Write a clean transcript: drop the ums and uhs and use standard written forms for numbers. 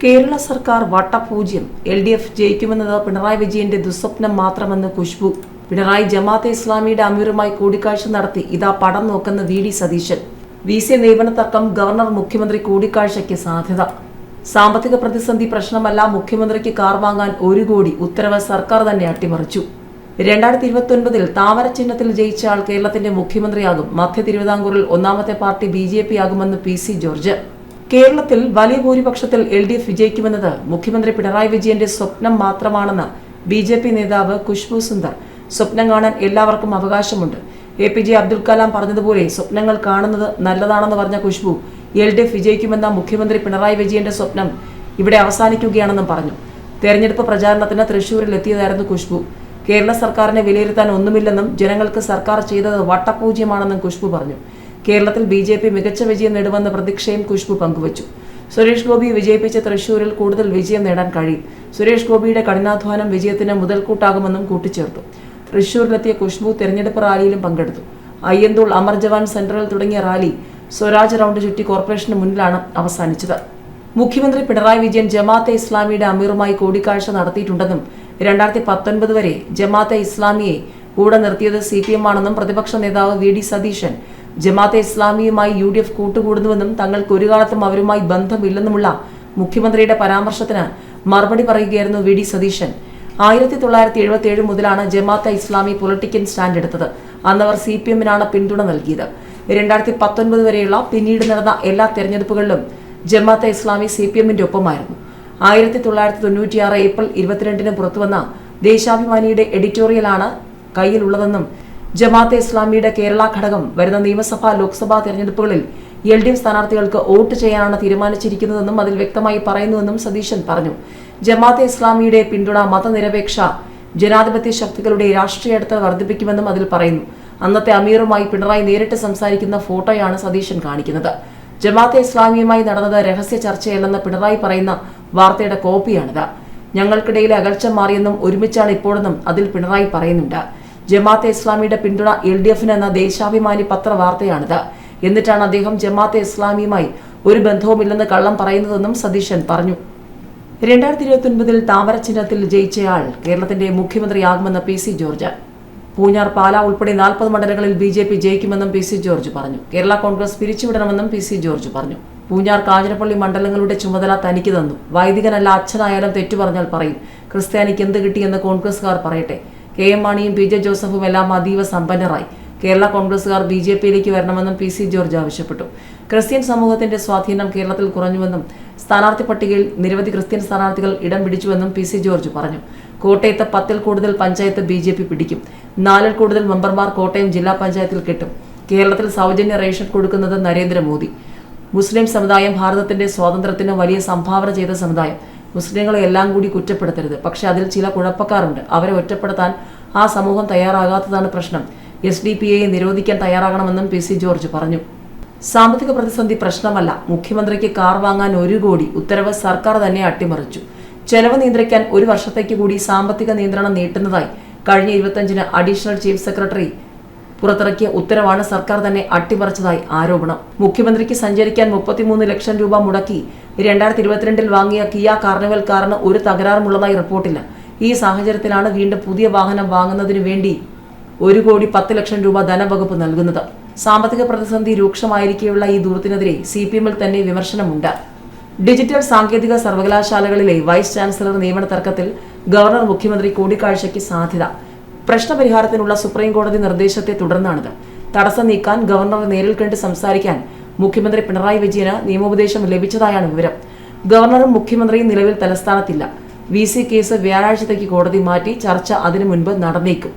കേരള സർക്കാർ വട്ടപൂജ്യം. LDF ജയിക്കുമെന്നത് പിണറായി വിജയന്റെ ദുസ്വപ്നം മാത്രമെന്ന് ഖുശ്ബു. പിണറായി ജമാഅത്തെ ഇസ്ലാമിയുടെ അമീറുമായി കൂടിക്കാഴ്ച നടത്തി ഇതാ പടം നോക്കുന്ന VD സതീശൻ. VC നിയമന തർക്കം ഗവർണർ മുഖ്യമന്ത്രി കൂടിക്കാഴ്ചയ്ക്ക് സാധ്യത. സാമ്പത്തിക പ്രതിസന്ധി പ്രശ്നമല്ല, മുഖ്യമന്ത്രിക്ക് കാർ വാങ്ങാൻ 1 കോടി ഉത്തരവ് സർക്കാർ തന്നെ അട്ടിമറിച്ചു. 2029 താമര ചിഹ്നത്തിൽ ജയിച്ച ആൾ കേരളത്തിന്റെ മുഖ്യമന്ത്രിയാകും. മധ്യ തിരുവിതാംകൂറിൽ ഒന്നാമത്തെ പാർട്ടി BJP ആകുമെന്ന് PC ജോർജ്. കേരളത്തിൽ വലിയ ഭൂരിപക്ഷത്തിൽ LDF വിജയിക്കുമെന്നത് മുഖ്യമന്ത്രി പിണറായി വിജയന്റെ സ്വപ്നം മാത്രമാണെന്ന് BJP നേതാവ് ഖുശ്ബു സുന്ദർ. സ്വപ്നം കാണാൻ എല്ലാവർക്കും അവകാശമുണ്ട്. APJ അബ്ദുൽ കലാം പറഞ്ഞതുപോലെ സ്വപ്നങ്ങൾ കാണുന്നത് നല്ലതാണെന്ന് പറഞ്ഞ ഖുശ്ബു LDF വിജയിക്കുമെന്ന മുഖ്യമന്ത്രി പിണറായി വിജയന്റെ സ്വപ്നം ഇവിടെ അവസാനിക്കുകയാണെന്നും പറഞ്ഞു. തെരഞ്ഞെടുപ്പ് പ്രചാരണത്തിന് തൃശൂരിൽ എത്തിയതായിരുന്നു ഖുശ്ബു. കേരള സർക്കാരിനെ വിലയിരുത്താൻ ഒന്നുമില്ലെന്നും ജനങ്ങൾക്ക് സർക്കാർ ചെയ്തത് വട്ടപൂജ്യമാണെന്നും ഖുശ്ബു പറഞ്ഞു. കേരളത്തിൽ BJP മികച്ച വിജയം നേടുമെന്ന പ്രതീക്ഷയും ഖുശ്ബു പങ്കുവച്ചു. സുരേഷ് ഗോപി വിജയിപ്പിച്ച തൃശൂരിൽ കൂടുതൽ വിജയം നേടാൻ കഴിയും. സുരേഷ് ഗോപിയുടെ കഠിനാധ്വാനം വിജയത്തിന് മുതൽക്കൂട്ടാകുമെന്നും കൂട്ടിച്ചേർത്തു. തൃശൂരിലെത്തിയ ഖുശ്ബു തെരഞ്ഞെടുപ്പ് റാലിയിലും പങ്കെടുത്തു. അയ്യന്തോൾ, അമർ ജവാൻ സെന്ററിൽ തുടങ്ങിയ റാലി സ്വരാജ് റൗണ്ട് ചുറ്റി കോർപ്പറേഷന് മുന്നിലാണ് അവസാനിച്ചത്. മുഖ്യമന്ത്രി പിണറായി വിജയൻ ജമാഅത്തെ ഇസ്ലാമിയുടെ അമീറുമായി കൂടിക്കാഴ്ച നടത്തിയിട്ടുണ്ടെന്നും 2019 വരെ ജമാഅത്തെ ഇസ്ലാമിയെ കൂടെ നിർത്തിയത് CPM ആണെന്നും പ്രതിപക്ഷ നേതാവ് VD സതീശൻ. ജമാഅത്തെ ഇസ്ലാമിയുമായി UDF കൂട്ടുകൂടുന്നുവെന്നും തങ്ങൾക്ക് ഒരു കാലത്തും അവരുമായി ബന്ധമില്ലെന്നുമുള്ള മുഖ്യമന്ത്രിയുടെ പരാമർശത്തിന് മറുപടി പറയുകയായിരുന്നു VD സതീശൻ. 1977 മുതലാണ് ജമാഅത്തെ ഇസ്ലാമി പൊളിറ്റിക്കൽ സ്റ്റാൻഡ് എടുത്തത്. അന്നവർ CPM-നാണ് പിന്തുണ നൽകിയത്. 2019 വരെയുള്ള പിന്നീട് നടന്ന എല്ലാ തെരഞ്ഞെടുപ്പുകളിലും ജമാഅത്തെ ഇസ്ലാമി CPM-ന്റെ ഒപ്പമായിരുന്നു. 1996 ഏപ്രിൽ 22-ന് പുറത്തുവന്ന ദേശാഭിമാനിയുടെ എഡിറ്റോറിയലാണ് കയ്യിലുള്ളതെന്നും ജമാഅത്തെ ഇസ്ലാമിയുടെ കേരള ഘടകം വരുന്ന നിയമസഭാ ലോക്സഭാ തെരഞ്ഞെടുപ്പുകളിൽ LDF സ്ഥാനാർത്ഥികൾക്ക് വോട്ട് ചെയ്യാനാണ് തീരുമാനിച്ചിരിക്കുന്നതെന്നും അതിൽ വ്യക്തമായി പറയുന്നുവെന്നും സതീശൻ പറഞ്ഞു. ജമാഅത്തെ ഇസ്ലാമിയുടെ പിന്തുണ മതനിരപേക്ഷ ജനാധിപത്യ ശക്തികളുടെ രാഷ്ട്രീയ അടുത്ത് വർദ്ധിപ്പിക്കുമെന്നും അതിൽ പറയുന്നു. അന്നത്തെ അമീറുമായി പിണറായി നേരിട്ട് സംസാരിക്കുന്ന ഫോട്ടോയാണ് സതീശൻ കാണിക്കുന്നത്. ജമാഅത്തെ ഇസ്ലാമിയുമായി നടന്നത് രഹസ്യ ചർച്ചയല്ലെന്ന് പിണറായി പറയുന്ന വാർത്തയുടെ കോപ്പിയാണിത്. ഞങ്ങൾക്കിടയിലെ അകൽച്ച മാറിയെന്നും ഒരുമിച്ചാണ് ഇപ്പോഴെന്നും അതിൽ പിണറായി പറയുന്നുണ്ട്. ജമാഅത്തെ ഇസ്ലാമിയുടെ പിന്തുണ LDF-ന് എന്ന ദേശാഭിമാനി പത്ര വാർത്തയാണിത്. എന്നിട്ടാണ് അദ്ദേഹം ജമാഅത്തെ ഇസ്ലാമിയുമായി ഒരു ബന്ധവുമില്ലെന്ന് കള്ളം പറയുന്നതെന്നും സതീശൻ പറഞ്ഞു. 2029 താമര ചിഹ്നത്തിൽ ജയിച്ചയാൾ കേരളത്തിന്റെ മുഖ്യമന്ത്രിയാകുമെന്ന് PC ജോർജ്. പൂഞ്ഞാർ, പാലാ ഉൾപ്പെടെ 40 മണ്ഡലങ്ങളിൽ BJP ജയിക്കുമെന്നും PC ജോർജ് പറഞ്ഞു. കേരള കോൺഗ്രസ് പിരിച്ചുവിടണമെന്നും PC ജോർജ് പറഞ്ഞു. പൂഞ്ഞാർ, കാഞ്ഞിരപ്പള്ളി മണ്ഡലങ്ങളുടെ ചുമതല തനിക്ക് തന്നു. വൈദികനല്ല, അച്ഛനായാലും തെറ്റു പറഞ്ഞാൽ പറയും. ക്രിസ്ത്യാനിക്ക് എന്ത് കിട്ടിയെന്ന് കോൺഗ്രസുകാർ പറയട്ടെ. KM മാണിയും PJ ജോസഫും എല്ലാം അതീവ സമ്പന്നരായി. കേരള കോൺഗ്രസുകാർ BJP-യിലേക്ക് വരണമെന്നും PC ജോർജ് ആവശ്യപ്പെട്ടു. ക്രിസ്ത്യൻ സമൂഹത്തിന്റെ സ്വാധീനം കേരളത്തിൽ കുറഞ്ഞുവെന്നും സ്ഥാനാർത്ഥി പട്ടികയിൽ നിരവധി ക്രിസ്ത്യൻ സ്ഥാനാർത്ഥികൾ ഇടം പിടിച്ചുവെന്നും PC ജോർജ് പറഞ്ഞു. കോട്ടയത്ത് 10-ൽ കൂടുതൽ പഞ്ചായത്ത് BJP പിടിക്കും. 4-ൽ കൂടുതൽ മെമ്പർമാർ കോട്ടയം ജില്ലാ പഞ്ചായത്തിൽ കിട്ടും. കേരളത്തിൽ സൗജന്യ റേഷൻ കൊടുക്കുന്നത് നരേന്ദ്രമോദി. മുസ്ലിം സമുദായം ഭാരതത്തിന്റെ സ്വാതന്ത്ര്യത്തിന് വലിയ സംഭാവന ചെയ്ത സമുദായം. മുസ്ലിങ്ങളെ എല്ലാം കൂടി കുറ്റപ്പെടുത്തരുത്. പക്ഷെ അതിൽ ചില കുഴപ്പക്കാരുണ്ട്. അവരെ ഒറ്റപ്പെടുത്താൻ ആ സമൂഹം തയ്യാറാകാത്തതാണ് പ്രശ്നം. SDPI നിരോധിക്കാൻ തയ്യാറാകണമെന്നും PC ജോർജ് പറഞ്ഞു. സാമ്പത്തിക പ്രതിസന്ധി പ്രശ്നമല്ല, മുഖ്യമന്ത്രിക്ക് കാർ വാങ്ങാൻ 1 കോടി ഉത്തരവ് സർക്കാർ തന്നെ അട്ടിമറിച്ചു. ചെലവ് നിയന്ത്രിക്കാൻ 1 വർഷത്തേക്ക് കൂടി സാമ്പത്തിക നിയന്ത്രണം നീട്ടുന്നതായി കഴിഞ്ഞ 25-ന് അഡീഷണൽ ചീഫ് സെക്രട്ടറി പുറത്തിറക്കിയ ഉത്തരവാണ് സർക്കാർ തന്നെ അട്ടിമറിച്ചതായി ആരോപണം. മുഖ്യമന്ത്രിക്ക് സഞ്ചരിക്കാൻ 33 ലക്ഷം രൂപ മുടക്കി 2022-ൽ വാങ്ങിയ കിയ കാർണിവൽ കാറിന് ഒരു തകരാറുമുള്ളതായി റിപ്പോർട്ടില്ല. ഈ സാഹചര്യത്തിലാണ് വീണ്ടും പുതിയ വാഹനം വാങ്ങുന്നതിനു വേണ്ടി 1 കോടി 10 ലക്ഷം രൂപ ധനവകുപ്പ് നൽകുന്നത്. സാമ്പത്തിക പ്രതിസന്ധി രൂക്ഷമായിരിക്കെയുള്ള ഈ ദൂരത്തിനെതിരെ CPM-ൽ തന്നെ വിമർശനമുണ്ട്. ഡിജിറ്റൽ സാങ്കേതിക സർവകലാശാലകളിലെ വൈസ് ചാൻസലർ നിയമന തർക്കത്തിൽ ഗവർണർ മുഖ്യമന്ത്രി കൂടിക്കാഴ്ചയ്ക്ക് സാധ്യത. പ്രശ്നപരിഹാരത്തിനുള്ള സുപ്രീം കോടതി നിർദ്ദേശത്തെ തുടർന്നാണിത്. തടസ്സം നീക്കാൻ ഗവർണറെ നേരിൽ കണ്ട് സംസാരിക്കാൻ മുഖ്യമന്ത്രി പിണറായി വിജയന് നിയമോപദേശം ലഭിച്ചതായാണ് വിവരം. ഗവർണറും മുഖ്യമന്ത്രിയും നിലവിൽ തലസ്ഥാനത്തില്ല. VC കേസ് വ്യാഴാഴ്ചത്തേക്ക് കോടതി മാറ്റി. ചർച്ച അതിനു മുൻപ് നടന്നേക്കും.